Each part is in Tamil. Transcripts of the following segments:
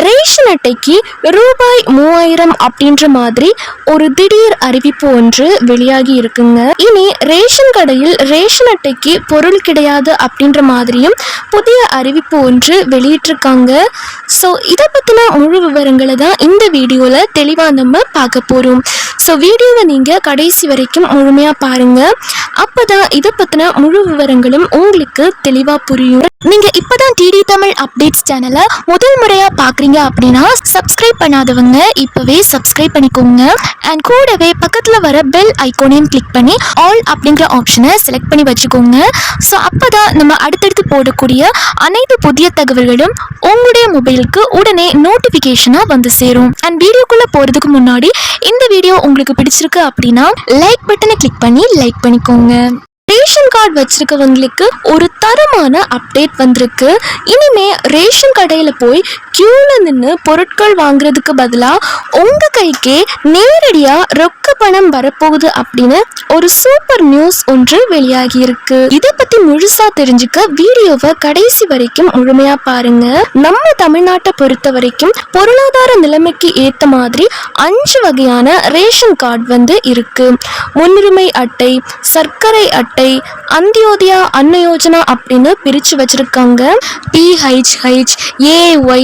ரேஷன் அட்டைக்கு ரூபாய் 3000 அப்படின்ற மாதிரி ஒரு திடீர் அறிவிப்பு ஒன்று வெளியாகி இருக்குங்க. இனி ரேஷன் கடையில் ரேஷன் அட்டைக்கு பொருள் கிடையாது அப்படின்ற மாதிரியும் புதிய அறிவிப்பு ஒன்று வெளியிட்டிருக்காங்க. ஸோ இதை பற்றின முழு விவரங்களை தான் இந்த வீடியோவில் தெளிவாக நம்ம பார்க்க போகிறோம். ஸோ வீடியோவை நீங்கள் கடைசி வரைக்கும் முழுமையாக பாருங்கள். அப்போ தான் இதை பற்றின முழு விவரங்களும் உங்களுக்கு தெளிவாக புரியும். நீங்கள் இப்போ தான் டிடி தமிழ் அப்டேட்ஸ் சேனலை முதல் முறையாக பார்க்குறீங்க அப்படின்னா சப்ஸ்கிரைப் பண்ணாதவங்க இப்போவே சப்ஸ்கிரைப் பண்ணிக்கோங்க. அண்ட் கூடவே பக்கத்தில் வர பெல் ஐக்கோனையும் கிளிக் பண்ணி ஆல் அப்படிங்கிற ஆப்ஷனை செலக்ட் பண்ணி வச்சுக்கோங்க. ஸோ அப்போ தான் நம்ம அடுத்தடுத்து போடக்கூடிய அனைத்து புதிய தகவல்களும் உங்களுடைய மொபைலுக்கு உடனே நோட்டிஃபிகேஷனாக வந்து சேரும். அண்ட் வீடியோக்குள்ளே போகிறதுக்கு முன்னாடி இந்த வீடியோ உங்களுக்கு பிடிச்சிருக்கு அப்படின்னா லைக் பட்டனை கிளிக் பண்ணி லைக் பண்ணிக்கோங்க. ரேஷன் கார்டு வச்சிருக்கவங்களுக்கு ஒரு தரமான அப்டேட் வந்திருக்கு. இனிமே ரேஷன் கடையில் போய் கியூல நின்று பொருட்கள் வாங்குறதுக்கு பதிலாக உங்க கைக்கே நேரடியா ரொக்க பணம் வரப்போகுது அப்படின்னு ஒரு சூப்பர் நியூஸ் ஒன்று வெளியாகி இருக்கு. இதை பத்தி முழுசா தெரிஞ்சுக்க வீடியோவை கடைசி வரைக்கும் முழுமையா பாருங்க. நம்ம தமிழ்நாட்டை பொறுத்த வரைக்கும் பொருளாதார நிலைமைக்கு ஏத்த மாதிரி 5 வகையான ரேஷன் கார்டு வந்து இருக்கு. முன்னுரிமை அட்டை, சர்க்கரை அட்டை, அந்தியோதயா, அன்ன யோஜனா அப்படின்னு பிரிச்சு வச்சிருக்காங்க. PHH, AY,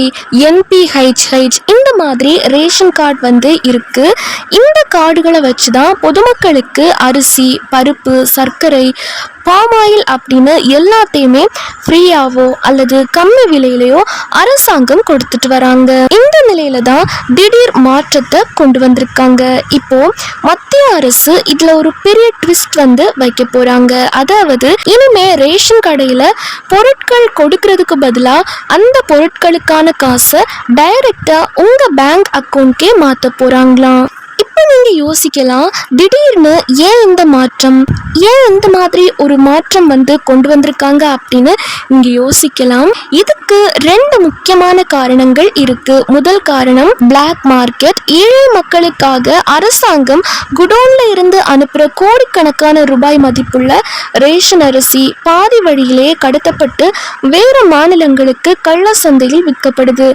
NPHH இந்த மாதிரி ரேஷன் கார்டு வந்து இருக்கு. இந்த கார்டுகளை வச்சுதான் பொதுமக்களுக்கு அரிசி, பருப்பு, சர்க்கரை, பாம் ஆயில் அப்படின்னு எல்லாத்தையுமே ஃப்ரீயாவோ அல்லது கம்மி விலையிலையோ அரசாங்கம் கொடுத்துட்டு வராங்க. இந்த நிலையில தான் திடீர் மாற்றத்தை கொண்டு வந்திருக்காங்க. இப்போ மத்திய அரசு இதுல ஒரு பெரிய ட்விஸ்ட் வந்து வைக்க போறாங்க. அதாவது இனிமே ரேஷன் கடையில பொருட்கள் கொடுக்கறதுக்கு பதிலா அந்த பொருட்களுக்கான காசை டைரக்டா உங்க பேங்க் அக்கௌண்ட்கே மாத்த போறாங்களாம். நீங்க யோசிக்கலாம், திடீர்னு ஏன் இந்த மாற்றம், ஏன் இந்த மாதிரி ஒரு மாற்றம் வந்து கொண்டு வந்திருக்காங்க அப்படின்னு நீங்க யோசிக்கலாம். இதுக்கு 2 முக்கியமான காரணங்கள் இருக்கு. முதல் காரணம் பிளாக் மார்க்கெட். ஏழை மக்களுக்காக அரசாங்கம் குடோன்ல இருந்து அனுப்புற கோடிக்கணக்கான ரூபாய் மதிப்புள்ள ரேஷன் அரிசி பாதி வழியிலே கடத்தப்பட்டு வேற மாநிலங்களுக்கு கள்ள சந்தையில் விற்கப்படுது.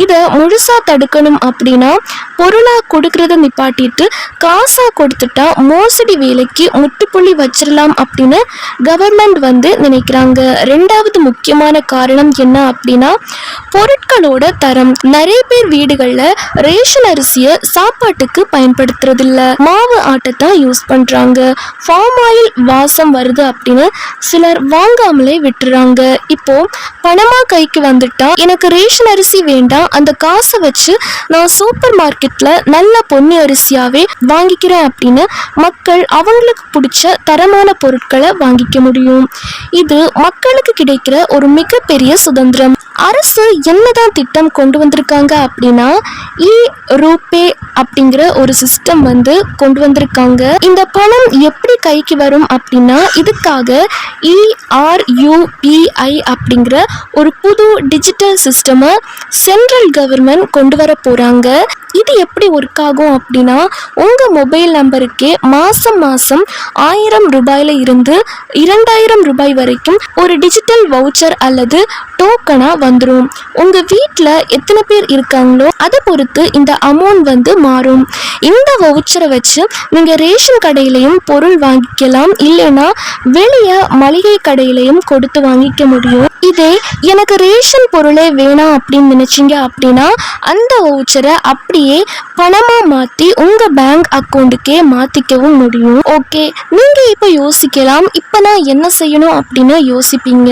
இதை முழுசா தடுக்கணும் அப்படின்னா பொருளா கொடுக்கறத நிப்பாட்டிட்டு காசா கொடுத்துட்டா மோசடி வேலைக்கு முட்டுப்புள்ளி வச்சிடலாம் அப்படின்னு கவர்மெண்ட் வந்து நினைக்கிறாங்க. 2வது முக்கியமான காரணம் என்ன அப்படின்னா பொருட்களோட தரம். நிறைய பேர் வீடுகள்ல ரேஷன் அரிசியை சாப்பாட்டுக்கு பயன்படுத்துறது இல்ல, மாவு ஆட்டத்தான் யூஸ் பண்றாங்க. ஃபார்ம் ஆயில் வாசம் வருது அப்படின்னு சிலர் வாங்காமலே விட்டுறாங்க. இப்போ பணமா கைக்கு வந்துட்டா எனக்கு ரேஷன் அரிசி வேண்டாம், அந்த காசை வச்சு நான் சூப்பர் மார்க்கெட்ல நல்ல பொன்னி அரிசியாவே வாங்கிக்கிறேன் அப்படின்னு மக்கள் அவங்களுக்கு பிடிச்ச தரமான பொருட்களை வாங்கிக்க முடியும். இது மக்களுக்கு கிடைக்கிற ஒரு மிகப்பெரிய சுதந்திரம். அரசு என்னதான் திட்டம் கொண்டு வந்திருக்காங்க அப்படின்னா ரூபே அப்படிங்கிற ஒரு சிஸ்டம் வந்து கொண்டு வந்திருக்காங்க. இந்த பணம் எப்படி கைக்கு வரும் அப்படின்னா இதுக்காக ERUPI அப்படிங்கிற ஒரு புது டிஜிட்டல் சிஸ்டமை சென்ட்ரல் கவர்மெண்ட் கொண்டு வர போறாங்க. இது எப்படி ஒர்க் ஆகும் அப்படின்னா உங்க மொபைல் நம்பருக்கே மாசம் 1000 ரூபாயில இருந்து 2000 ரூபாய் வரைக்கும் ஒரு டிஜிட்டல் வவுச்சர் அல்லது டோக்கனா வந்துடும். உங்க வீட்டில் எத்தனை பேர் இருக்காங்களோ அதை பொறுத்து இந்த அமௌண்ட் வந்து மாறும். இந்த வவுச்சரை வச்சு நீங்க ரேஷன் கடையிலையும் பொருள் வாங்கிக்கலாம், இல்லைன்னா வெளியே மளிகை கடையிலையும் கொடுத்து வாங்கிக்க முடியும். இதே எனக்கு ரேஷன் பொருளே வேணாம் அப்படின்னு நினைச்சீங்க அப்படின்னா அந்த வவுச்சரை அப்படியே பணமா மாத்தி உங்க பேங்க் அக்கௌண்ட்டுக்கே மாத்திக்கவும் முடியும். ஓகே, நீங்க இப்ப யோசிக்கலாம், இப்ப நான் என்ன செய்யணும் அப்படின்னு யோசிப்பீங்க.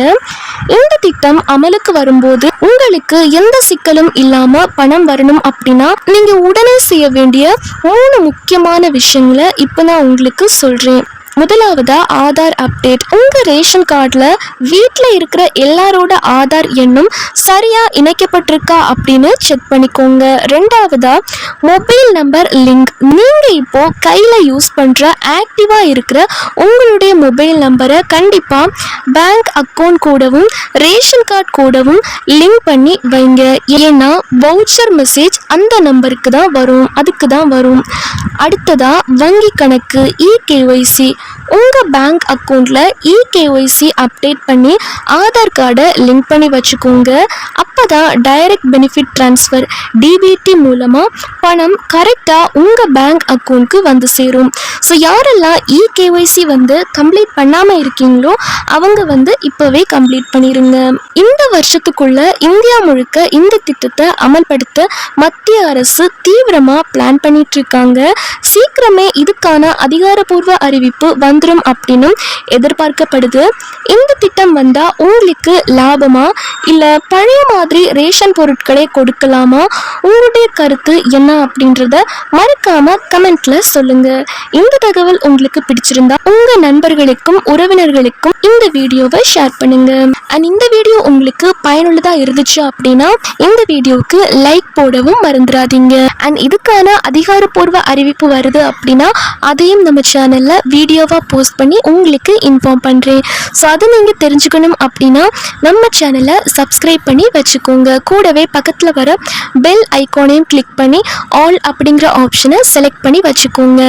இந்த திட்டம் அமலுக்கு வரும்போது உங்களுக்கு எந்த சிக்கலும் இல்லாம பணம் வரணும் அப்படின்னா நீங்க உடனே செய்ய வேண்டிய 3 முக்கியமான விஷயங்களை இப்ப நான் உங்களுக்கு சொல்றேன். முதலாவதா ஆதார் அப்டேட். உங்க ரேஷன் கார்டுல வீட்டில் இருக்கிற எல்லாரோட ஆதார் எண்ணும் சரியா இணைக்கப்பட்டிருக்கா அப்படின்னு செக் பண்ணிக்கோங்க. 2வதா மொபைல் நம்பர் லிங்க். நீங்க இப்போ கையில யூஸ் பண்ற ஆக்டிவா இருக்கிற உங்களுடைய மொபைல் நம்பரை கண்டிப்பா பேங்க் அக்கௌண்ட் கூடவும் ரேஷன் கார்டு கூடவும் லிங்க் பண்ணி வைங்க. ஏன்னா வவுச்சர் மெசேஜ் அந்த நம்பருக்கு தான் வரும், அதுக்கு தான் வரும். அடுத்ததா வங்கி கணக்கு, EKYC. உங்கள் பேங்க் அக்கௌண்ட்டில் இகேஒய்சி அப்டேட் பண்ணி ஆதார் கார்டை லிங்க் பண்ணி வச்சுக்கோங்க. அப்போ தான் டைரக்ட் பெனிஃபிட் ட்ரான்ஸ்ஃபர் டிபிடி மூலமாக பணம் கரெக்டாக உங்கள் பேங்க் அக்கௌண்ட்க்கு வந்து சேரும். ஸோ யாரெல்லாம் இகேஒய்சி கம்ப்ளீட் பண்ணாமல் இருக்கீங்களோ அவங்க இப்போவே கம்ப்ளீட் பண்ணிடுங்க. இந்த வருஷத்துக்குள்ள இந்தியா முழுக்க இந்த திட்டத்தை அமல்படுத்த மத்திய அரசு தீவிரமாக பிளான் பண்ணிட்டு இருக்காங்க. சீக்கிரமே இதுக்கான அதிகாரப்பூர்வ அறிவிப்பு வந்துடும் அப்படின்னு எதிர்பார்க்கப்படுது. இந்த திட்டம் வந்தால் உங்களுக்கு லாபமா இல்லை பழைய மாதிரி ரேஷன் பொருட்களை கொடுக்கலாமா? உங்களுடைய கருத்து என்ன அப்படின்றத மறக்காம கமெண்ட்ல சொல்லுங்க. இந்த தகவல் உங்களுக்கு பிடிச்சிருந்தா உங்க நண்பர்களுக்கும் உறவினர்களுக்கும் இந்த வீடியோவை ஷேர் பண்ணுங்க. அண்ட் இந்த வீடியோ உங்களுக்கு பயனுள்ளதா இருந்துச்சு அப்படின்னா இந்த வீடியோவுக்கு லைக் போடவும் மறந்துடாதீங்க. அண்ட் இதுக்கான அதிகாரப்பூர்வ அறிவிப்பு வருது அப்படின்னா அதையும் நம்ம சேனல்ல வீடியோவா போஸ்ட் பண்ணி உங்களுக்கு இன்ஃபார்ம் பண்றேன். ஸோ அதை நீங்க தெரிஞ்சுக்கணும் அப்படின்னா நம்ம சேனலை சப்ஸ்கிரைப் பண்ணி வச்சுக்கோங்க. கூடவே பக்கத்தில் வர பெல் ஐக்கானையும் கிளிக் பண்ணி ஆல் அப்படிங்கிற ஆப்ஷனை செலக்ட் பண்ணி வச்சுக்கோங்க.